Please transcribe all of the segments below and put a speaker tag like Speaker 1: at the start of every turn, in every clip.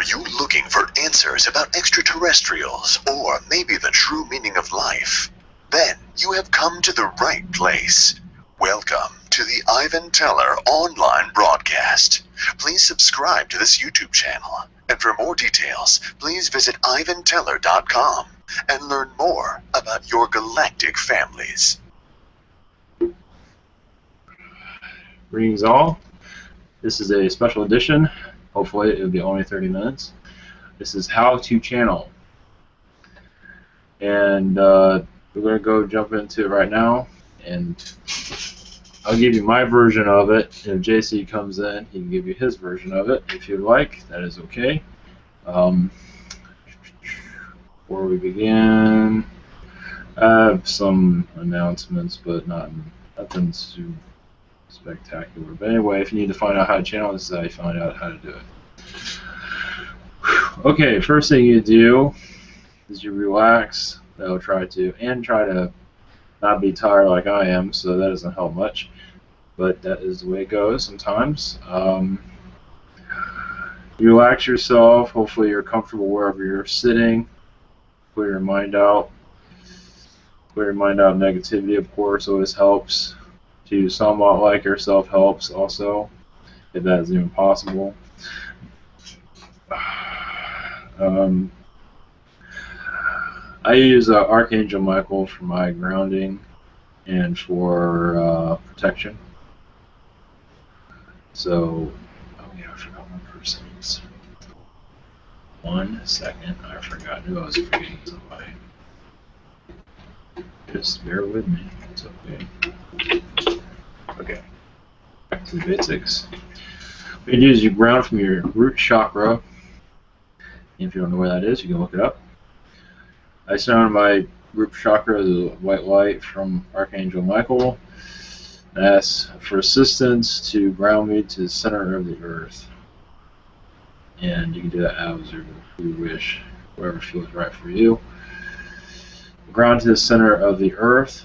Speaker 1: you looking for answers about extraterrestrials, or maybe the true meaning of life? Then you have come to the right place. Welcome to the Ivan Teller online broadcast. Please subscribe to this YouTube channel. And for more details, please visit ivanteller.com and learn more about your galactic families.
Speaker 2: Greetings all. This is a special edition. Hopefully it will be only 30 minutes. This is How to Channel. And we're going to go jump into it right now. And I'll give you my version of it. If JC comes in, he can give you his version of it. If you'd like, that is okay. Before we begin, I have some announcements, but nothing too spectacular. But anyway, if you need to find out how to channel, this is how you find out how to do it. Okay, first thing you do is you relax. That'll try to not be tired like I am, so that doesn't help much. But that is the way it goes sometimes. You relax yourself. Hopefully you're comfortable wherever you're sitting. Clear your mind out. Clear your mind out of negativity, of course, always helps. To somewhat like yourself helps also, if that is even possible. I use Archangel Michael for my grounding and for protection. So, oh yeah, I forgot one person. 1 second, I forgot who I was forgetting somebody. Just bear with me, it's okay. Okay, back to the basics. What you do is you ground from your root chakra. If you don't know where that is, you can look it up. I surround my root chakra with a white light from Archangel Michael. I ask for assistance to ground me to the center of the earth. And you can do that as you wish, wherever feels right for you. Ground to the center of the earth.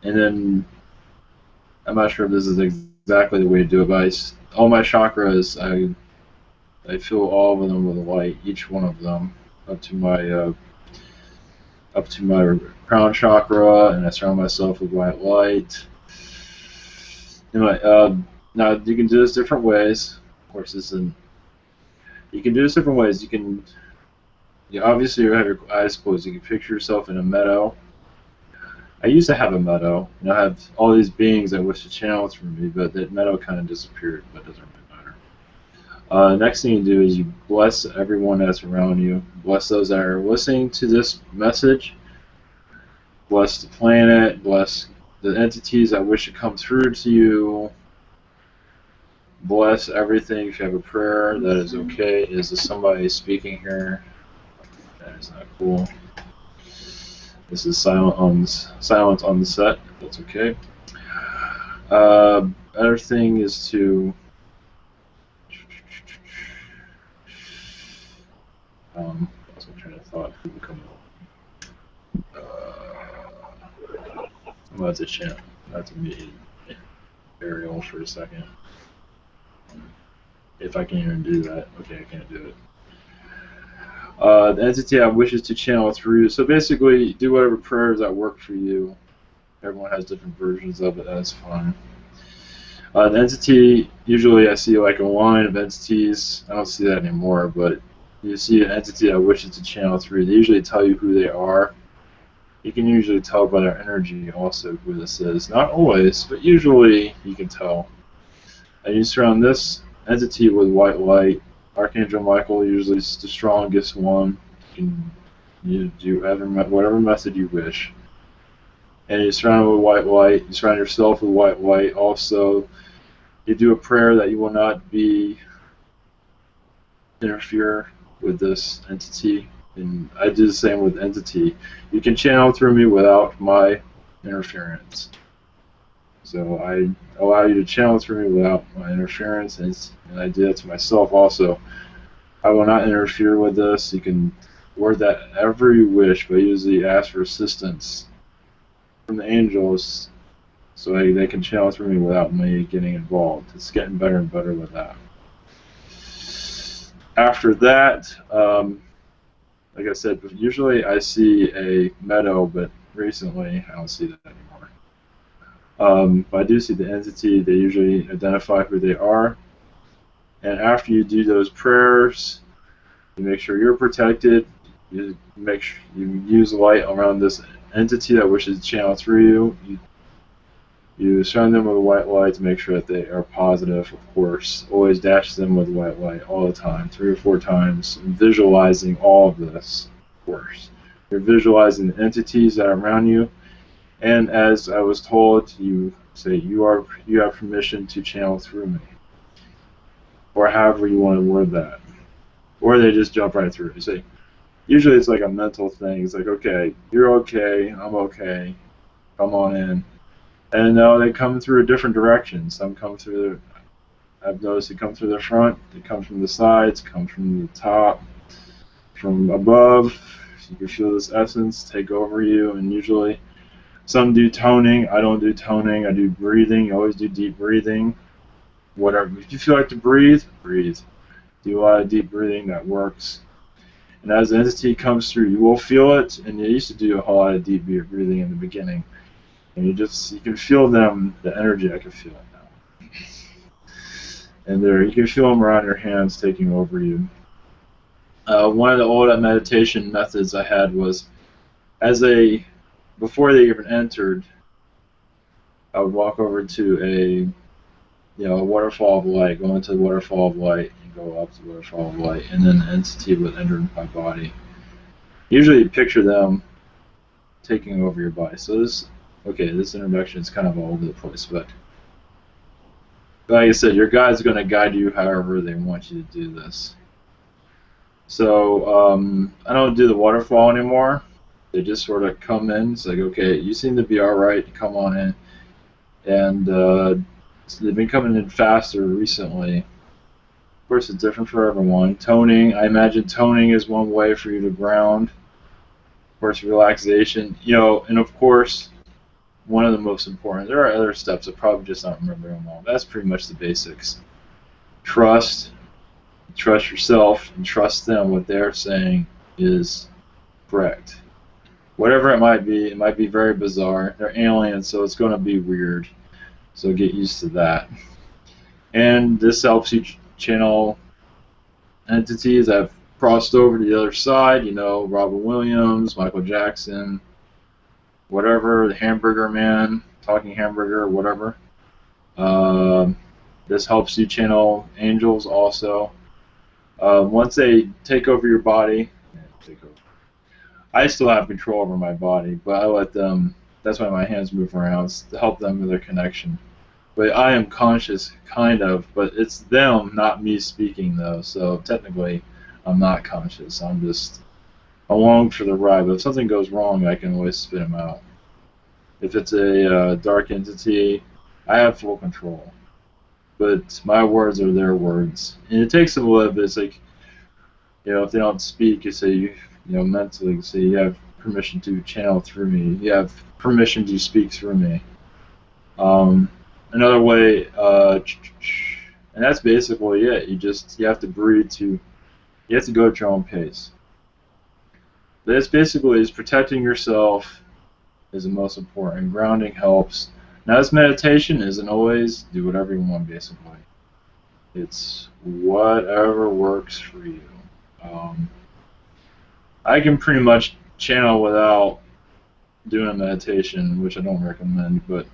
Speaker 2: And then, I'm not sure if this is exactly the way to do it, but all my chakras, I fill all of them with light, each one of them, up to my crown chakra, and I surround myself with white light. Anyway, now you can do this different ways. Of course, you can do this different ways. Obviously you have your eyes closed. You can picture yourself in a meadow. I used to have a meadow, and I have all these beings that wish to channel through me, but that meadow kind of disappeared, but it doesn't really matter. Next thing you do is you bless everyone that's around you. Bless those that are listening to this message. Bless the planet. Bless the entities that wish to come through to you. Bless everything. If you have a prayer, that is okay. Is there somebody speaking here? That is not cool. This is silent on the set. That's okay. Other thing is to I'm trying to thought who would come up. I'm about to chant. I have to meet Ariel for a second. If I can even do that. Okay, I can't do it. The entity that wishes to channel through you. So basically, do whatever prayers that work for you. Everyone has different versions of it. That's fine. The entity, usually I see like a line of entities. I don't see that anymore, but you see an entity that wishes to channel through. They usually tell you who they are. You can usually tell by their energy also who this is. Not always, but usually you can tell. And you surround this entity with white light. Archangel Michael usually is the strongest one. You do whatever method you wish. And you surround it with white light. You surround yourself with white light. Also, you do a prayer that you will not interfere with this entity. And I do the same with entity. You can channel through me without my interference. So I allow you to channel through me without my interference, and I do that to myself also. I will not interfere with this. You can word that however you wish, but usually ask for assistance from the angels so they can channel through me without me getting involved. It's getting better and better with that. After that, like I said, usually I see a meadow, but recently I don't see that anymore. But I do see the entity. They usually identify who they are. And after you do those prayers, you make sure you're protected. You make sure you use light around this entity that wishes to channel through you. You surround them with a white light to make sure that they are positive, of course. Always dash them with white light all the time, 3 or 4 times, visualizing all of this, of course. You're visualizing the entities that are around you. And as I was told, you say, you have permission to channel through me. Or however you want to word that. Or they just jump right through. You say, usually it's like a mental thing. It's like, okay, you're okay, I'm okay, come on in. And they come through different directions. Some come through, I've noticed they come through the front, they come from the sides, come from the top, from above. You can feel this essence take over you, and usually some do toning. I don't do toning, I do breathing. You always do deep breathing. Whatever. If you feel like to breathe, breathe. Do a lot of deep breathing, that works. And as the entity comes through, you will feel it, and you used to do a whole lot of deep breathing in the beginning. And you can feel them, the energy. I can feel it now. And you can feel them around your hands taking over you. One of the old meditation methods I had was, before they even entered, I would walk over to a waterfall of light, go into the waterfall of light, and go up to the waterfall of light, and then the entity would enter my body. Usually you picture them taking over your body. So this introduction is kind of all over the place, but like I said, your guide's going to guide you however they want you to do this. So I don't do the waterfall anymore. They just sort of come in. It's like, okay, you seem to be all right. Come on in. And so they've been coming in faster recently. Of course, it's different for everyone. Toning, I imagine toning is one way for you to ground. Of course, relaxation. And of course, one of the most important, there are other steps, I probably just not remember them all. That's pretty much the basics. Trust yourself, and trust them. What they're saying is correct. Whatever it might be very bizarre. They're aliens, so it's going to be weird. So get used to that. And this helps you channel entities that have crossed over to the other side. Robin Williams, Michael Jackson, whatever, the Hamburger Man, Talking Hamburger, whatever. This helps you channel angels also. Once they take over your body, I still have control over my body, but I let them, that's why my hands move around, to help them with their connection. But I am conscious, kind of, but it's them, not me speaking, though, so technically I'm not conscious. I'm just along for the ride, but if something goes wrong, I can always spit them out. If it's a dark entity, I have full control. But my words are their words. And it takes them a little bit. It's like, if they don't speak, you say, mentally, you say, you have permission to channel through me. You have permission to speak through me. Another way, and that's basically it. You have to breathe you have to go at your own pace. This basically is protecting yourself is the most important. Grounding helps. Now, this meditation isn't always do whatever you want, basically. It's whatever works for you. I can pretty much channel without doing a meditation, which I don't recommend, but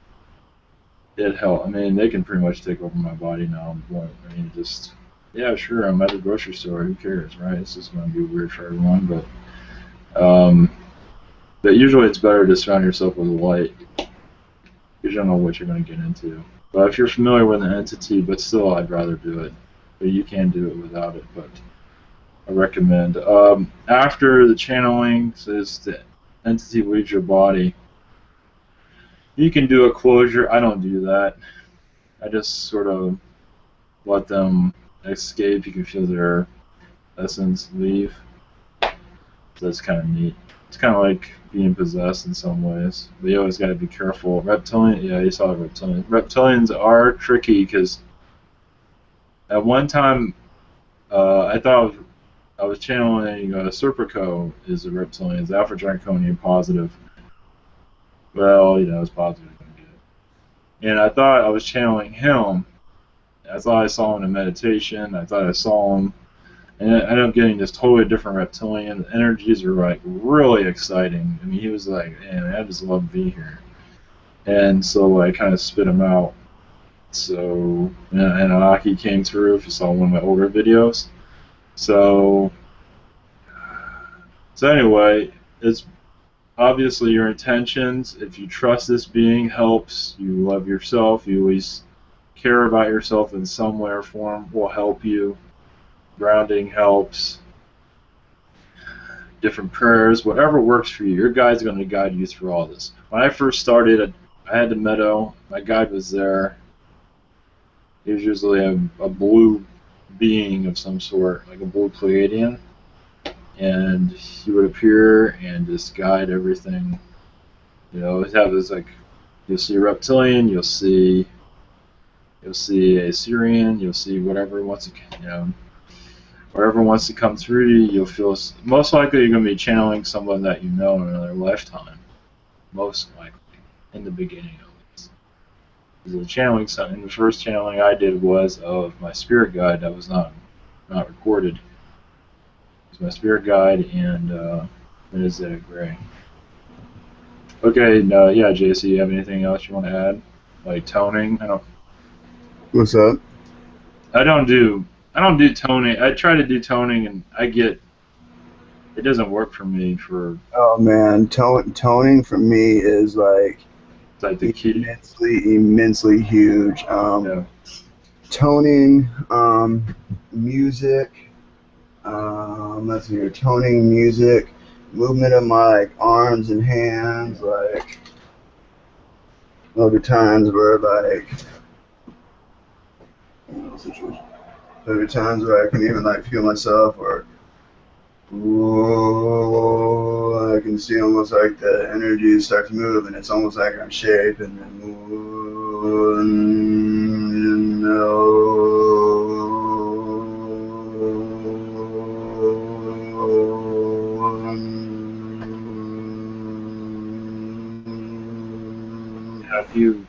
Speaker 2: it helps. They can pretty much take over my body now. Yeah, sure, I'm at the grocery store. Who cares, right? It's just going to be weird for everyone, but usually it's better to surround yourself with light, because you don't know what you're going to get into. But if you're familiar with an entity, but still, I'd rather do it. But you can do it without it, but I recommend. After the channeling, says the entity leaves your body, you can do a closure. I don't do that. I just sort of let them escape. You can feel their essence leave. So that's kind of neat. It's kind of like being possessed in some ways. But you always got to be careful. Reptilian, yeah, you saw reptilians. Reptilians are tricky because at one time I thought I was channeling Serpico is a reptilian, it's Alpha Draconian positive. Well, it's positive. And I thought I was channeling him. I thought I saw him in meditation. I thought I saw him. And I ended up getting this totally different reptilian. The energies were like really exciting. I mean, he was like, man, I just love being here. And so I kind of spit him out. So, and Anunnaki came through if you saw one of my older videos. So anyway, it's obviously your intentions. If you trust this being, helps. You love yourself. You at least care about yourself in some way or form, will help you. Grounding helps. Different prayers, whatever works for you. Your guide's going to guide you through all this. When I first started, I had the meadow. My guide was there. He was usually a blue being of some sort, like a blue Pleiadian. And he would appear and just guide everything. He'd have this, like, you'll see a reptilian, you'll see a Syrian, you'll see whatever wants to, whatever wants to come through you. You'll feel most likely you're going to be channeling someone that you know in another lifetime. Most likely, in the beginning of this. The channeling, the first channeling I did was of my spirit guide that was not recorded. It was my spirit guide and Zeta Gray. Okay, yeah, JC, you have anything else you want to add? Like toning?
Speaker 3: What's that?
Speaker 2: I don't do toning. I try to do toning and it doesn't work for me for.
Speaker 3: Oh man, toning for me is like
Speaker 2: the key.
Speaker 3: Immensely huge.
Speaker 2: Yeah.
Speaker 3: Toning, music. Let's see here. Toning, music, movement of my arms and hands. Like other times where There are times where I can even feel myself, or I can see almost like the energy start to move, and it's almost like I'm shaping and
Speaker 2: Have you?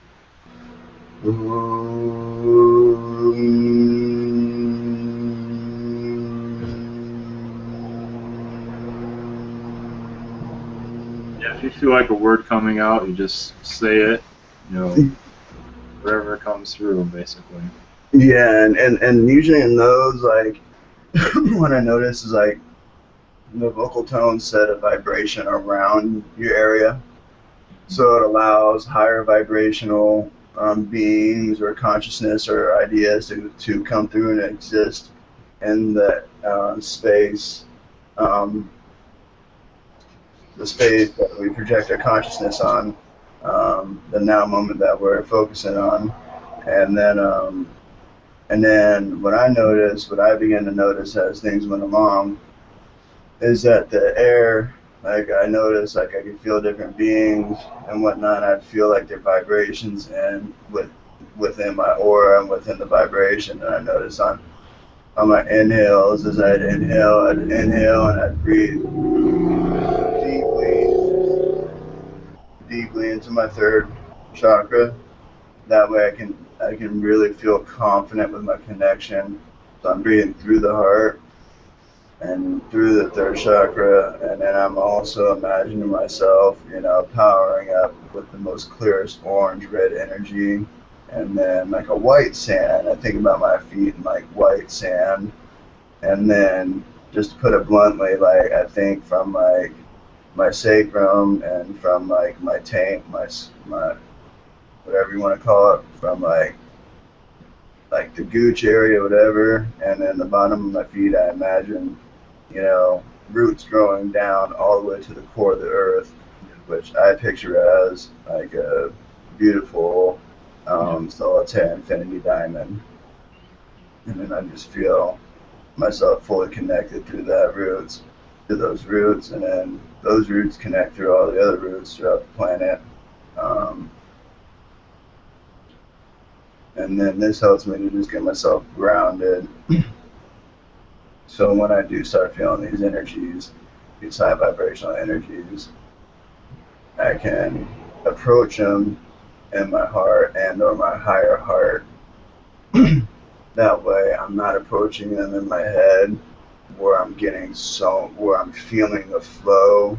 Speaker 2: If you feel like a word coming out, you just say it, wherever it comes through, basically.
Speaker 3: Yeah, and usually in those, what I notice is the vocal tone set a vibration around your area, so it allows higher vibrational beings or consciousness or ideas to come through and exist in that space. The space that we project our consciousness on, the now moment that we're focusing on, and then what I begin to notice as things went along, is that the air, I noticed I could feel different beings and whatnot. I'd feel their vibrations and within my aura and within the vibration, and I noticed on my inhales, as I'd inhale and I'd breathe deeply into my third chakra. That way I can really feel confident with my connection. So I'm breathing through the heart and through the third chakra, and then I'm also imagining myself, powering up with the most clearest orange-red energy, and then a white sand. I think about my feet and white sand, and then just to put it bluntly, I think from my sacrum and from my tank, my whatever you want to call it, from the gooch area, whatever, and then the bottom of my feet, I imagine, roots growing down all the way to the core of the earth, which I picture as a beautiful solitaire infinity diamond. And then I just feel myself fully connected to those roots, and then those roots connect through all the other roots throughout the planet. And then this helps me to just get myself grounded So when I do start feeling these energies, these high vibrational energies, I can approach them in my heart and or my higher heart. That way I'm not approaching them in my head where I'm feeling the flow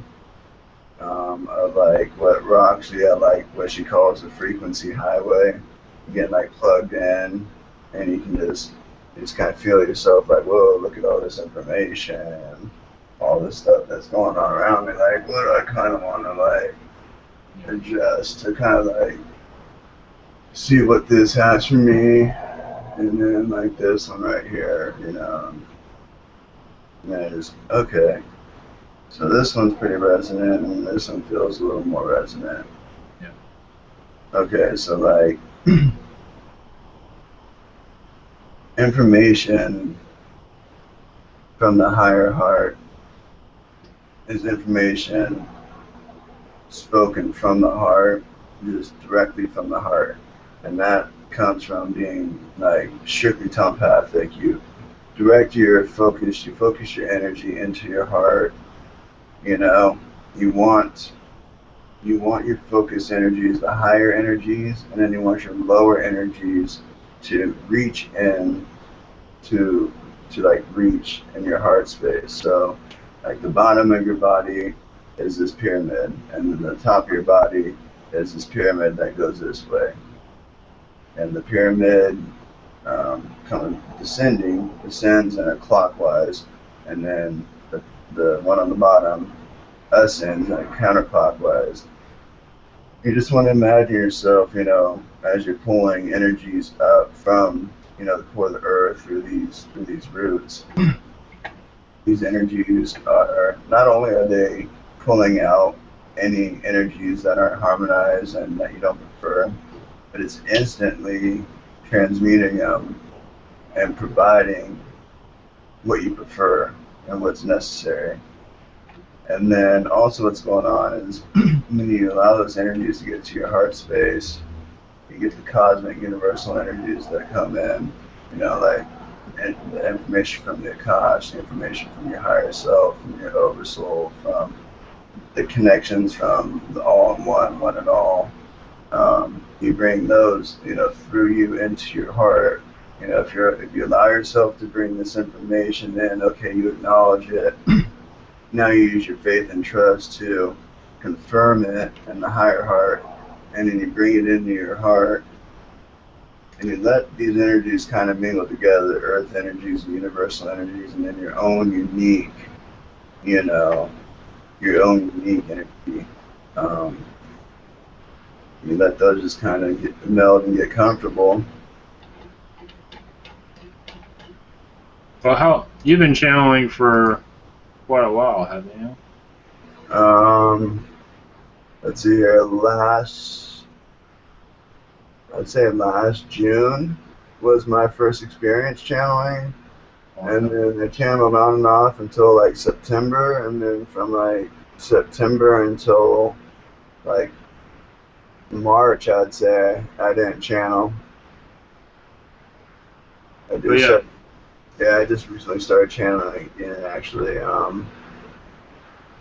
Speaker 3: of like what Roxy had, like what she calls the frequency highway. You get like plugged in and you can just kind of feel yourself like, whoa, look at all this information, all this stuff that's going on around me. Like, what do I kind of want to like adjust to kind of like see what this has for me, and then like this one right here, you know, and then just, okay, so this one's pretty resonant, and this one feels a little more resonant.
Speaker 2: Yeah.
Speaker 3: Okay, so like information from the higher heart is information spoken from the heart, just directly from the heart. And that comes from being like strictly telepathic. You focus your energy into your heart. You know, you want your focus energies, the higher energies, and then you want your lower energies to reach in to like reach in your heart space. So like the bottom of your body is this pyramid, and then the top of your body is this pyramid that goes this way. And the pyramid descends in a clockwise, and then the one on the bottom ascends in a counterclockwise. You just want to imagine yourself, you know, as you're pulling energies up from, you know, the core of the earth through these roots. These energies are not only are they pulling out any energies that aren't harmonized and that you don't prefer, but it's instantly transmuting them and providing what you prefer and what's necessary. And then also what's going on is when you allow those energies to get to your heart space, you get the cosmic universal energies that come in, you know, like the information from the Akash, the information from your higher self, from your oversoul, from the connections from the all-in-one, one and all. You bring those, you know, through you into your heart. You know, if you allow yourself to bring this information in, okay, you acknowledge it. Now you use your faith and trust to confirm it in the higher heart, and then you bring it into your heart, and you let these energies kind of mingle together, earth energies and universal energies, and then your own unique, you know, your own unique energy. You let those just kind of meld and get comfortable.
Speaker 2: Well, how you've been channeling for quite a while, haven't you?
Speaker 3: Let's see here. I'd say last June was my first experience channeling, and then I channeled on and off until like September, and then from like September until like March, I'd say I didn't channel. I just recently started channeling again, actually.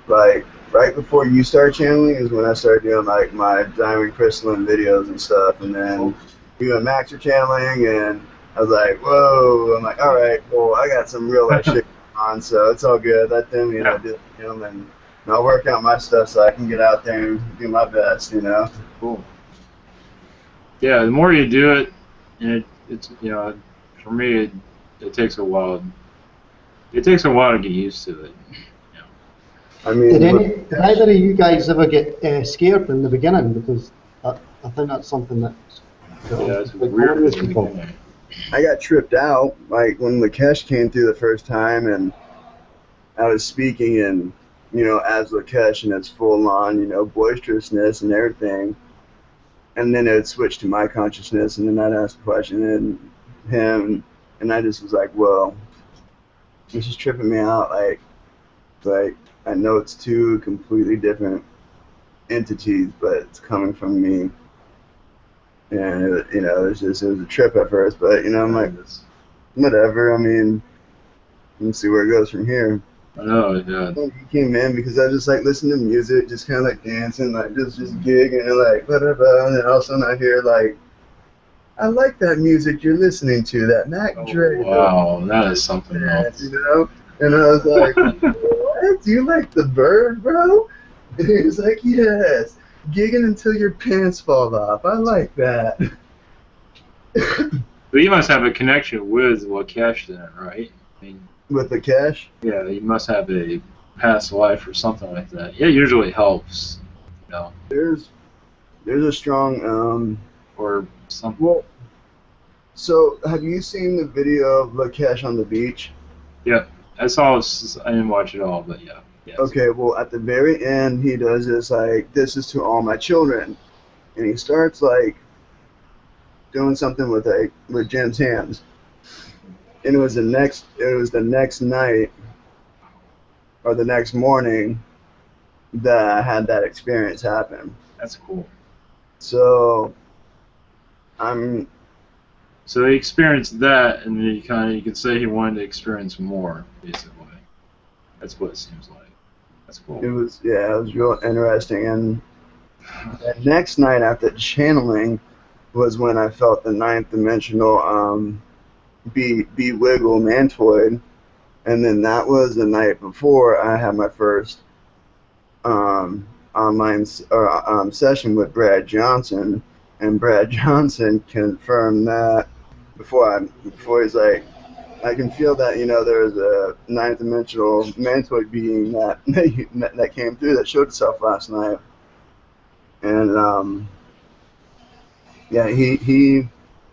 Speaker 3: Like right before you start channeling is when I started doing like my diamond crystalline videos and stuff, and then you and Max are channeling, and I was like, whoa! I'm like, all right, well, I got some real life shit on, so it's all good. Let them, you know, do them, and I'll work out my stuff so I can get out there and do my best, you know.
Speaker 2: Cool. Yeah, the more you do it, and it's you know, for me, it takes a while. It takes a while to get used to it.
Speaker 3: I mean,
Speaker 4: did either of you guys ever get scared in the beginning? Because I think that's something that's
Speaker 2: it's weird with people.
Speaker 3: I got tripped out, like when Lakesh came through the first time, and I was speaking in, you know, as Lakesh, and it's full on, you know, boisterousness and everything. And then it would switch to my consciousness, and then I'd ask a question, and him, and I just was like, whoa, this is tripping me out. Like I know it's two completely different entities, but it's coming from me. And you know, it was a trip at first, but you know, I'm like, whatever. I mean, and see where it goes from here.
Speaker 2: I know, yeah.
Speaker 3: He came in because I just like listen to music, just kind of like dancing, like just gigging, and like blah, blah, blah, and then all of a sudden I hear like, I like that music you're listening to, that Mac Dre.
Speaker 2: Wow, that is something else.
Speaker 3: You know? And I was like, what? Do you like the Bird, bro? And he was like, yes. Gigging until your pants fall off. I like that.
Speaker 2: But you must have a connection with Lakesh then, right? I mean,
Speaker 3: With the cash?
Speaker 2: yeah, you must have a past life or something like that. Yeah, it usually helps, you know,
Speaker 3: There's a strong
Speaker 2: or something.
Speaker 3: well, so have you seen the video of Lakesh on the beach?
Speaker 2: Yeah, I saw. I didn't watch it all, but yeah. Yes.
Speaker 3: Okay, well at the very end he does this like, this is to all my children, and he starts like doing something with Jim's hands, and it was the next night or the next morning that I had that experience happen.
Speaker 2: That's cool.
Speaker 3: So
Speaker 2: So he experienced that, and then you can say he wanted to experience more, basically. That's what it seems like. That's cool.
Speaker 3: it was real interesting. And the next night after channeling was when I felt the ninth dimensional be wiggle mantoid, and then that was the night before I had my first online session with Brad Johnson, and Brad Johnson confirmed that before he's like, I can feel that, you know, there's a ninth dimensional mantoid being that came through that showed itself last night. And yeah, he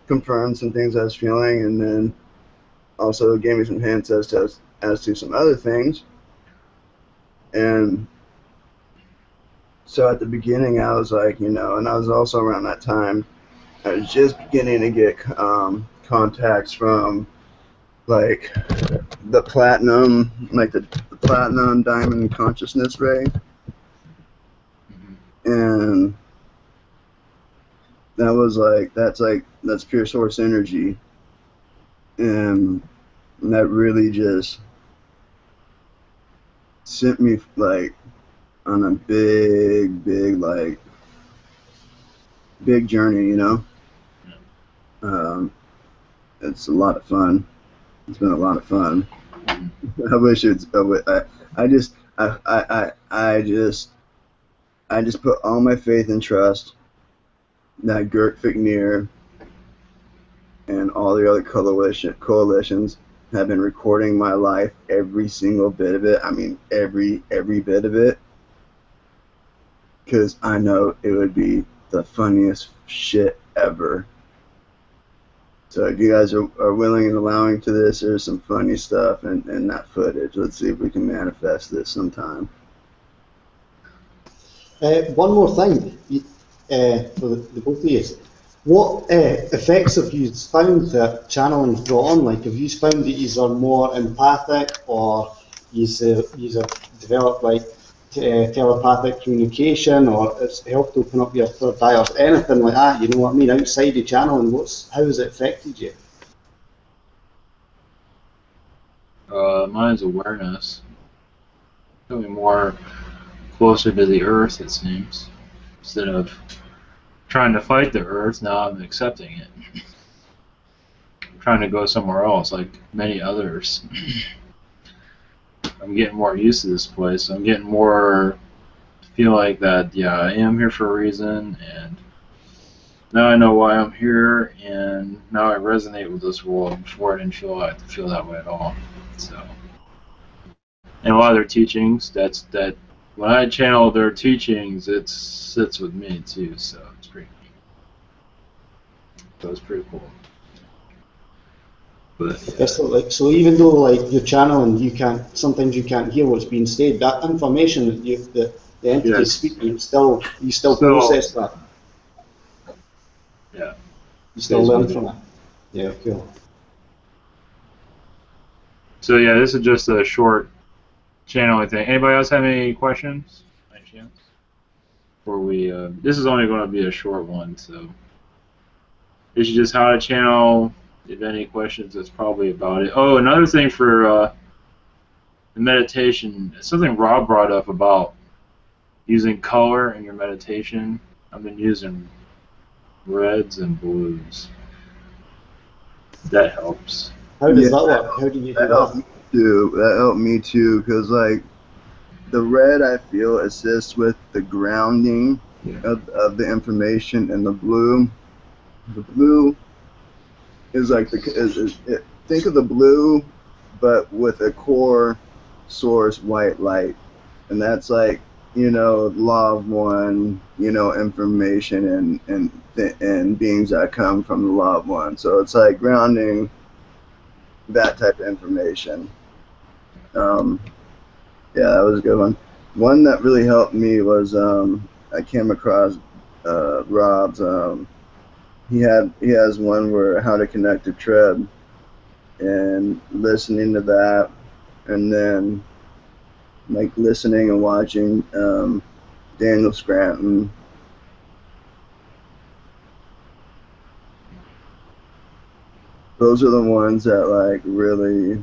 Speaker 3: confirmed some things I was feeling, and then also gave me some hints as to some other things. And so at the beginning I was like, you know, and I was also around that time, I was just beginning to get contacts from like the platinum, like the platinum diamond consciousness ray, and that was like that's pure source energy, and that really just sent me like on a big journey, you know. It's a lot of fun. It's been a lot of fun. I wish it's. I just put all my faith and trust that Gert Fickner and all the other coalitions have been recording my life, every single bit of it. I mean, every bit of it, because I know it would be the funniest shit ever. So if you guys are willing and allowing to this, there's some funny stuff in that footage. Let's see if we can manifest this sometime.
Speaker 4: One more thing for the both of you. What effects have you found that channeling brought on? Like, have you found that you are more empathic, or you have developed like telepathic communication, or it's helped open up your third eye, or anything like that? You know what I mean? Outside of channeling, how has it affected you?
Speaker 2: Mine's awareness. Feeling more closer to the earth, it seems. Instead of trying to fight the earth, now I'm accepting it. I'm trying to go somewhere else, like many others. I'm getting more used to this place. I'm getting more feel like that, yeah, I am here for a reason, and now I know why I'm here, and now I resonate with this world. Before I didn't feel that way at all. So, and a lot of their teachings, that when I channel their teachings, it sits with me too. So it's pretty neat. So it's pretty cool. But
Speaker 4: So even though like you're channeling, sometimes you can't hear what's being said. That information that the entity is speaking, you still process that.
Speaker 2: Yeah.
Speaker 4: You still learn from it. Yeah, cool.
Speaker 2: So yeah, this is just a short channeling thing. Anybody else have any questions? By chance? Before we, this is only going to be a short one, so this is just how to channel. If any questions, that's probably about it. Oh, another thing for in meditation, something Rob brought up about using color in your meditation. I've been using reds and blues. That helps.
Speaker 4: How does
Speaker 3: Yeah,
Speaker 4: that work? How do you do
Speaker 3: That helped me
Speaker 4: that?
Speaker 3: too. That helped me too, because like the red I feel assists with the grounding of the information, and the blue is like think of the blue, but with a core source white light, and that's like law of one, information and beings that come from the law of one. So it's like grounding that type of information. Yeah, that was a good one. One that really helped me was I came across Rob's. He has one where how to connect to Treb, and listening to that, and then like listening and watching Daniel Scranton. Those are the ones that like really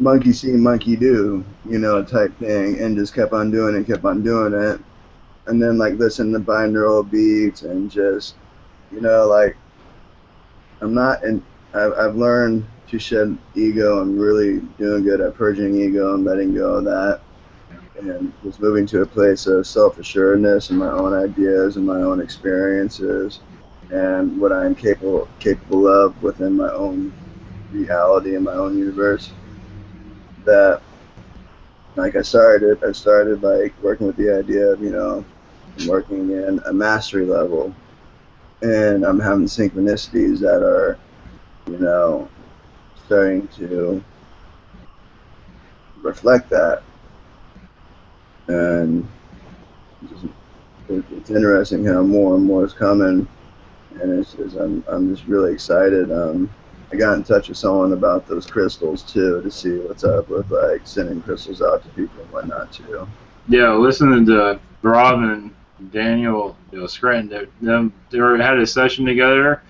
Speaker 3: monkey see, monkey do, type thing, and just kept on doing it, and then like listen to binaural beats and just, like I'm not, and I've learned to shed ego. I'm really doing good at purging ego and letting go of that, and just moving to a place of self-assuredness and my own ideas and my own experiences, and what I'm capable of within my own reality and my own universe. That like I started like working with the idea of I'm working in a mastery level, and I'm having synchronicities that are starting to reflect that, and it's interesting how more and more is coming, and I'm just really excited. I got in touch with someone about those crystals too, to see what's up with like sending crystals out to people and whatnot too.
Speaker 2: Yeah, listening to Rob and Daniel, Scranton, they had a session together,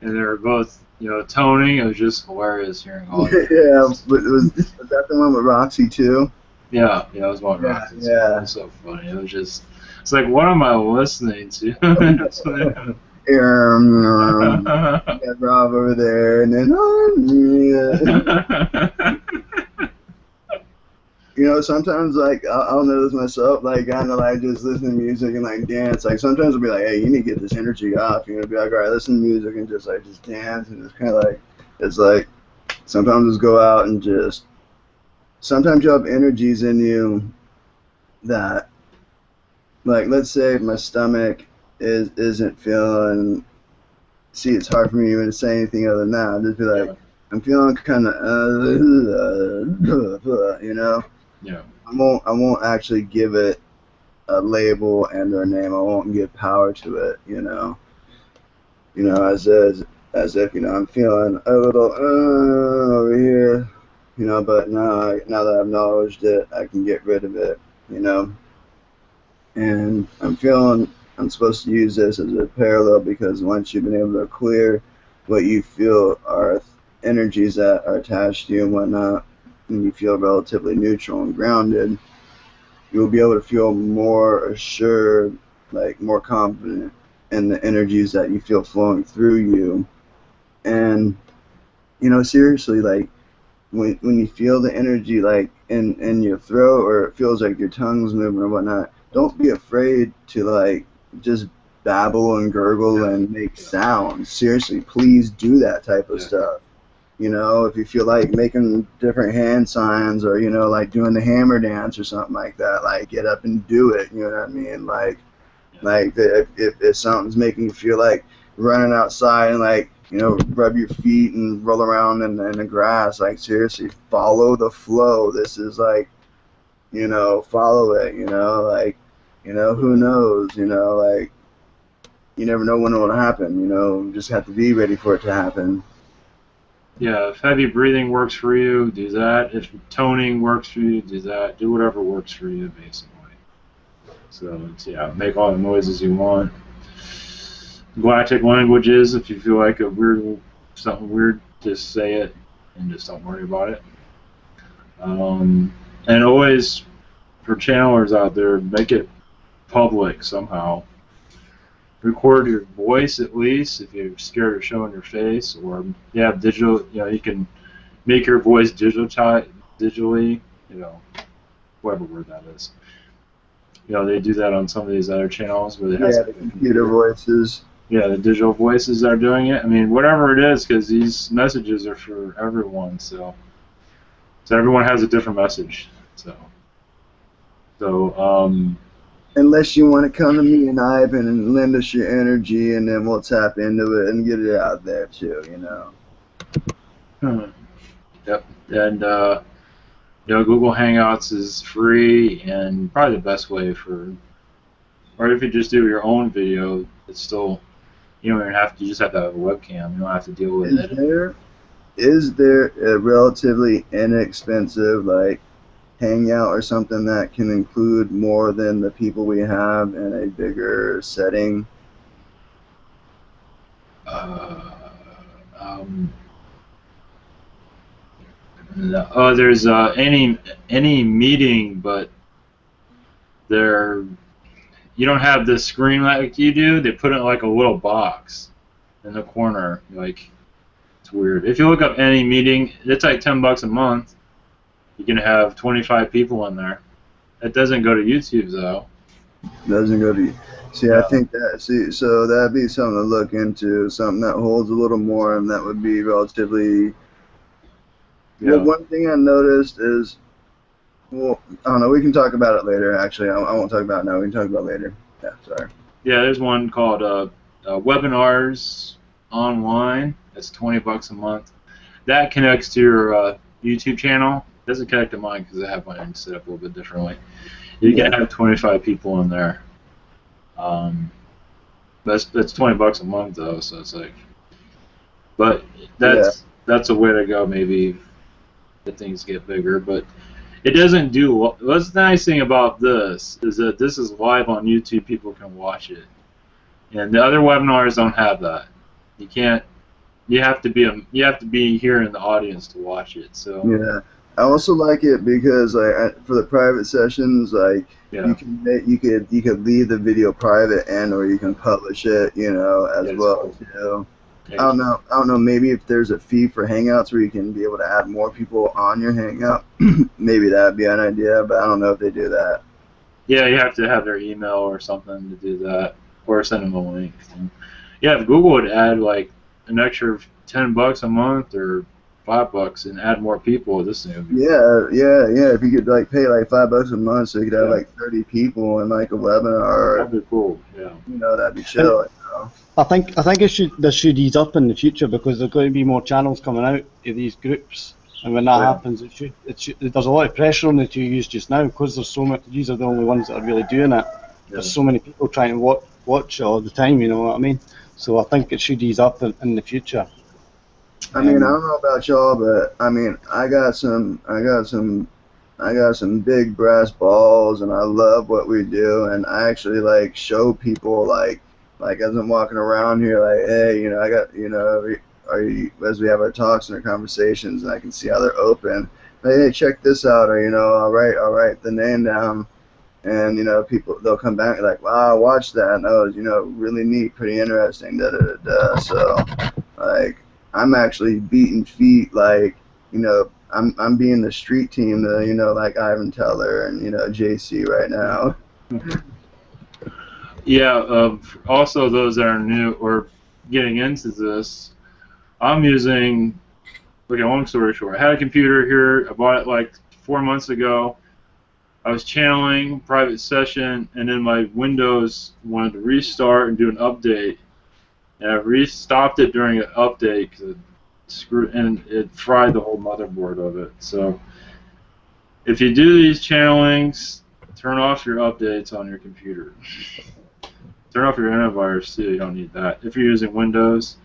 Speaker 2: and they were both, toning. It was just hilarious hearing all that.
Speaker 3: Yeah, but was that the one with Roxy too?
Speaker 2: Yeah, it was one
Speaker 3: Yeah,
Speaker 2: Roxy.
Speaker 3: yeah.
Speaker 2: It was so funny. It was just, it's like, what am I listening to?
Speaker 3: Got Rob over there, and then sometimes like I'll notice myself like kind of like just listening to music and like dance. Like sometimes I'll be like, hey, you need to get this energy off. Be like, all right, listen to music and just dance, and just kind of like it's like sometimes just go out and just. Sometimes you have energies in you that, like, let's say my stomach isn't feeling. See, it's hard for me even to say anything other than that. I'll just be like, I'm feeling kind of,
Speaker 2: Yeah.
Speaker 3: I won't actually give it a label and or name. I won't give power to it. As if I'm feeling a little over here. But now that I've acknowledged it, I can get rid of it. And I'm supposed to use this as a parallel, because once you've been able to clear what you feel are energies that are attached to you and whatnot, and you feel relatively neutral and grounded, you'll be able to feel more assured, like more confident in the energies that you feel flowing through you. And seriously, like when you feel the energy like in your throat, or it feels like your tongue's moving or whatnot, don't be afraid to like just babble and gurgle and make sounds. Seriously, please do that type of stuff. If you feel like making different hand signs, or like doing the hammer dance or something like that, like get up and do it. You know what I mean? Like if something's making you feel like running outside and like rub your feet and roll around in the grass, like seriously, follow the flow. This is like follow it. Like who knows? Like you never know when it will happen. You just have to be ready for it to happen.
Speaker 2: Yeah, if heavy breathing works for you, do that. If toning works for you, do that. Do whatever works for you, basically. So, make all the noises you want. Galactic languages, if you feel like something weird, just say it. and just don't worry about it. And always, for channelers out there, make it public somehow. Record your voice at least if you're scared of showing your face, or you have digital. You can make your voice digitally. Whatever word that is. They do that on some of these other channels where they have
Speaker 3: the computer voices.
Speaker 2: Yeah, the digital voices are doing it. I mean, whatever it is, because these messages are for everyone. So everyone has a different message.
Speaker 3: Unless you want to come to me and Ivan and lend us your energy, and then we'll tap into it and get it out there too,
Speaker 2: Yep. And Google Hangouts is free and probably the best way or if you just do your own video, it's still, you don't even have to. You just have to have a webcam. You don't have to deal with it.
Speaker 3: Is there a relatively inexpensive Hangout or something that can include more than the people we have in a bigger setting?
Speaker 2: There's any meeting, but you don't have the screen like you do. They put it in like a little box in the corner. It's weird. If you look up any meeting, it's like $10 a month. You can have 25 people in there. It doesn't go to YouTube though.
Speaker 3: Doesn't go to. See, yeah. I think so that'd be something to look into. Something that holds a little more, and that would be relatively. Yeah. Well, one thing I noticed is, I don't know. We can talk about it later. Actually, I won't talk about it now. We can talk about it later. Yeah, sorry.
Speaker 2: Yeah, there's one called Webinars Online. That's $20 a month. That connects to your YouTube channel. Doesn't connect to mine because I have mine set up a little bit differently. You can have 25 people in there. That's $20 a month though, so it's like. But that's a way to go. Maybe if things get bigger, but it doesn't do. What's the nice thing about this is that this is live on YouTube. People can watch it, and the other webinars don't have that. You can't. You have to be here in the audience to watch it. So.
Speaker 3: Yeah. I also like it because for the private sessions, you could leave the video private or you can publish it, as well too. I don't know. Maybe if there's a fee for Hangouts where you can be able to add more people on your Hangout, maybe that'd be an idea. But I don't know if they do that.
Speaker 2: Yeah, you have to have their email or something to do that, or send them a link. Yeah, if Google would add like an extra $10 a month or $5 and add more people, this thing would be
Speaker 3: yeah. If you could pay $5 a month, so you could have 30 people in a webinar.
Speaker 2: That'd be cool. Yeah.
Speaker 3: That'd be chill.
Speaker 4: I think this should ease up in the future because there's going to be more channels coming out of these groups, and when that happens, there's a lot of pressure on the two use just now because there's so much. These are the only ones that are really doing it. Yeah. There's so many people trying to watch all the time. You know what I mean? So I think it should ease up in the future.
Speaker 3: I mean, I don't know about y'all, but I mean, I got some big brass balls, and I love what we do, and I actually show people as I'm walking around here, hey, I got, as we have our talks and our conversations, and I can see how they're open. Hey, check this out, or I'll write the name down, and people, they'll come back wow, watch that, and that was really neat, pretty interesting, So I'm actually beating feet, I'm being the street team, like Ivan Teller and JC right now.
Speaker 2: Yeah. Also, those that are new or getting into this, I'm using. Okay, long story short, I had a computer here. I bought it 4 months ago. I was channeling private session, and then my Windows wanted to restart and do an update. And I stopped it during an update because it fried the whole motherboard of it. So if you do these channelings, turn off your updates on your computer. Turn off your antivirus too. You don't need that. If you're using Windows,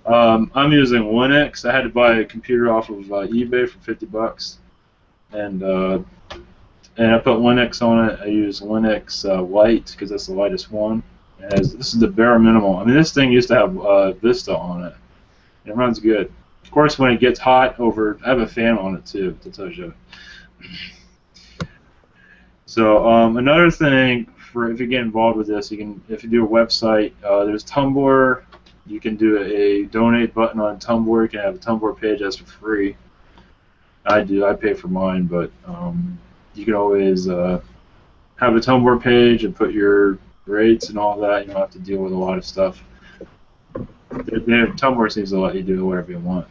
Speaker 2: I'm using Linux. I had to buy a computer off of eBay for $50, and I put Linux on it. I use Linux Lite because that's the lightest one. This is the bare minimum. I mean, this thing used to have Vista on it. It runs good. Of course, when it gets hot over, I have a fan on it too, to tell you. So another thing for if you get involved with this, you can if you do a website, there's Tumblr. You can do a donate button on Tumblr. You can have a Tumblr page that's for free. I do. I pay for mine, but you can always have a Tumblr page and put your rates and all that. You don't have to deal with a lot of stuff. Tumblr seems to let you do whatever you want.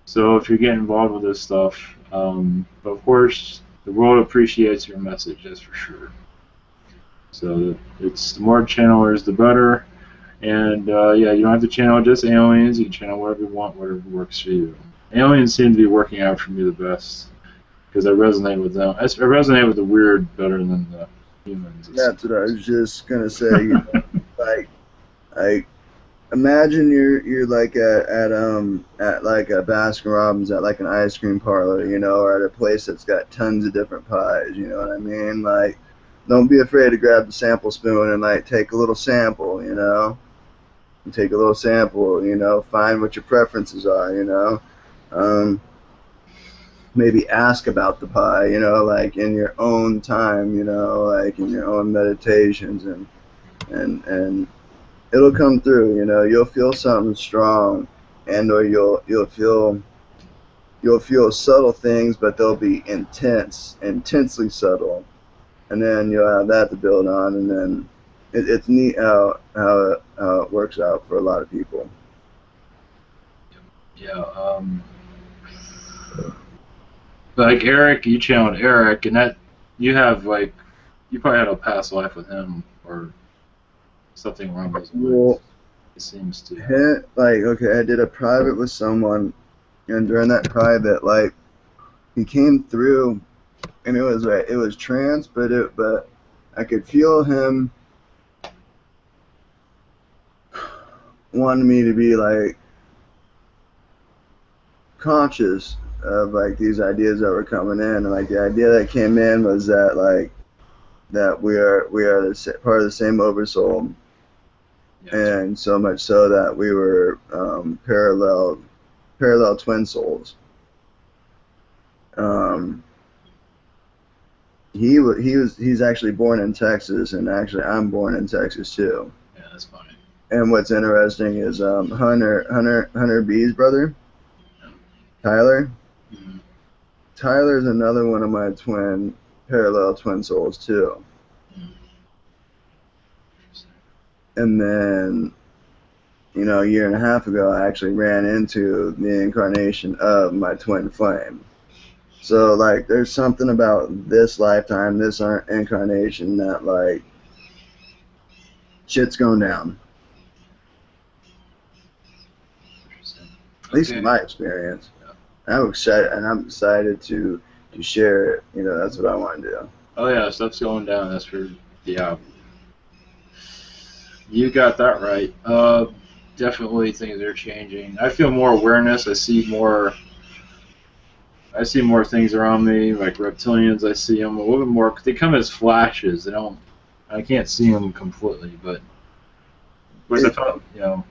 Speaker 2: So if you're getting involved with this stuff, but of course the world appreciates your message. That's for sure. So it's the more channelers, the better. And yeah, you don't have to channel just aliens. You can channel whatever you want, whatever works for you. Aliens seem to be working out for me the best because I resonate with them. I resonate with the weird better than the humans.
Speaker 3: That's what I was just gonna say. You know, like imagine you're like at like a Baskin Robbins at like an ice cream parlor, you know, or at a place that's got tons of different pies. You know what I mean? Like, don't be afraid to grab the sample spoon and like take a little sample. You know. And take a little sample, you know, find what your preferences are, you know. Maybe ask about the pie, you know, like in your own time, you know, like in your own meditations, and it'll come through, you know. You'll feel something strong, or you'll feel subtle things, but they'll be intensely subtle, and then you'll have that to build on, and then it's neat how it works out for a lot of people.
Speaker 2: Yeah. Like Eric, you channeled Eric, and that you have like you probably had a past life with him or something along those lines.
Speaker 3: Well,
Speaker 2: it seems to.
Speaker 3: Like, okay, I did a private with someone, and during that private, like, he came through, and it was trance, but I could feel him wanted me to be like conscious of like these ideas that were coming in, and like the idea that came in was that like that we are part of the same oversoul, yes. And so much so that we were parallel twin souls. He's actually born in Texas, and actually I'm born in Texas too.
Speaker 2: Yeah, that's funny.
Speaker 3: And what's interesting is Hunter B's brother, Tyler. Mm-hmm. Tyler's another one of my parallel twin souls too. Mm-hmm. And then, you know, a year and a half ago, I actually ran into the incarnation of my twin flame. So like, there's something about this lifetime, this incarnation that like, shit's going down. At least in my experience. Yeah. I'm excited to share it. You know, that's what I want to do.
Speaker 2: Oh yeah, stuff's going down. That's for yeah. You got that right. Definitely things are changing. I feel more awareness. I see more things around me, like reptilians. I see them a little bit more. They come as flashes. I can't see them completely, but. Yeah,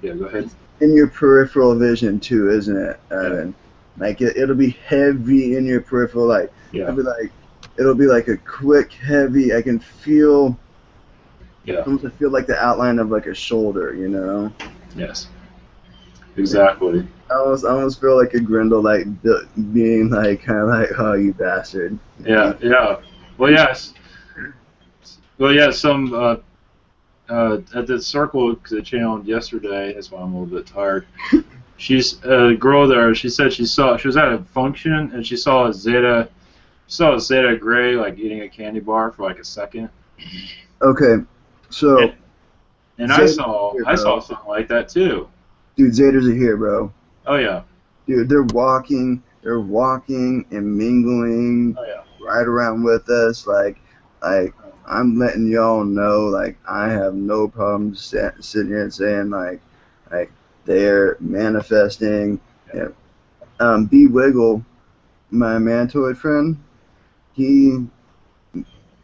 Speaker 2: go ahead.
Speaker 3: In your peripheral vision too, isn't it, Evan? Yeah. Like it'll be heavy in your peripheral, like yeah. It'll be like a quick, heavy. I can feel. Yeah. Almost I feel like the outline of like a shoulder, you know.
Speaker 2: Yes. Exactly.
Speaker 3: I almost feel like a Grendel, like being like kind of like, oh, you bastard.
Speaker 2: Yeah. Yeah. Well, yes. Well, yeah. Some. At the circle that channeled yesterday, that's why I'm a little bit tired. She's a girl there. She said she was at a function and she saw a Zeta Gray like eating a candy bar for like a second.
Speaker 3: Okay, so.
Speaker 2: And I saw something like that too.
Speaker 3: Dude, Zetas are here, bro.
Speaker 2: Oh yeah.
Speaker 3: Dude, they're walking and mingling right around with us, like. I'm letting y'all know, like, I have no problem sitting here and saying, like they're manifesting. Yeah. B. Wiggle, my mantoid friend, he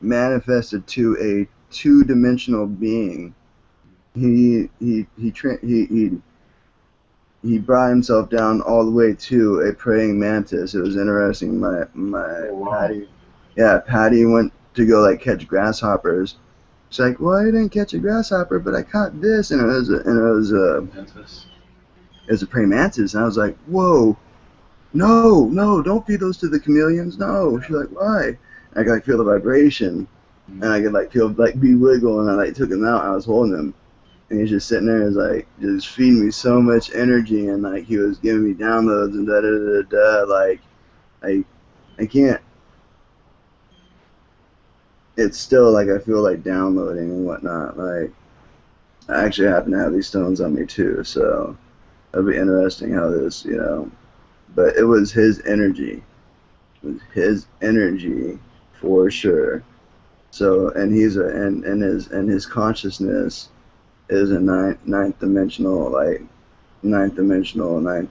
Speaker 3: manifested to a two-dimensional being. He he brought himself down all the way to a praying mantis. It was interesting.
Speaker 2: Oh, wow.
Speaker 3: Patty went to go like catch grasshoppers. She's like, well, I didn't catch a grasshopper, but I caught this, and it was
Speaker 2: Mantis.
Speaker 3: a praying mantis. And I was like, whoa, no, don't feed those to the chameleons. No. She's like, why? And I could like feel the vibration, and I could like feel like be wiggle, and I like took him out. And I was holding him. And he's just sitting there, and like just feeding me so much energy, and like he was giving me downloads and da da da da. Like, I can't. It's still like I feel like downloading and whatnot. Like, I actually happen to have these stones on me too, so it'll be interesting how this, But it was his energy. It was his energy for sure. So, and he's his consciousness is a ninth dimensional, ninth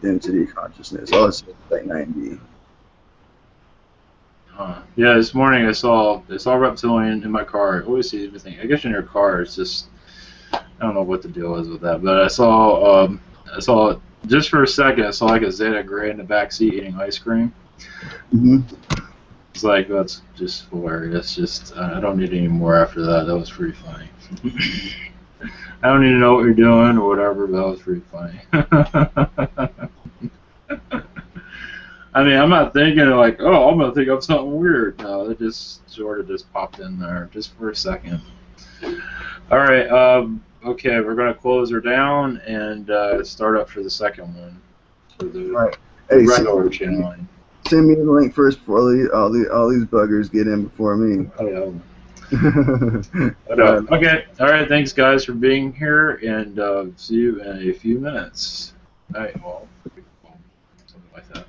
Speaker 3: density consciousness. Also like 9D.
Speaker 2: Yeah, this morning I saw reptilian in my car. I always see everything. I guess in your car, it's just, I don't know what the deal is with that, but I saw just for a second, I saw like a Zeta Gray in the back seat eating ice cream.
Speaker 3: Mm-hmm.
Speaker 2: It's like, that's just hilarious. Just, I don't need any more after that. That was pretty funny. I don't need to know what you're doing or whatever, but that was pretty funny. I mean, I'm not thinking like, oh, I'm going to think of something weird. No, it just sort of just popped in there just for a second. All right, okay, we're going to close her down and start up for the second one. For the regular channeling.
Speaker 3: Send me the link first before all these buggers get in before me.
Speaker 2: Oh, yeah. Okay, all right, thanks guys for being here, and see you in a few minutes. All right, well, something like that.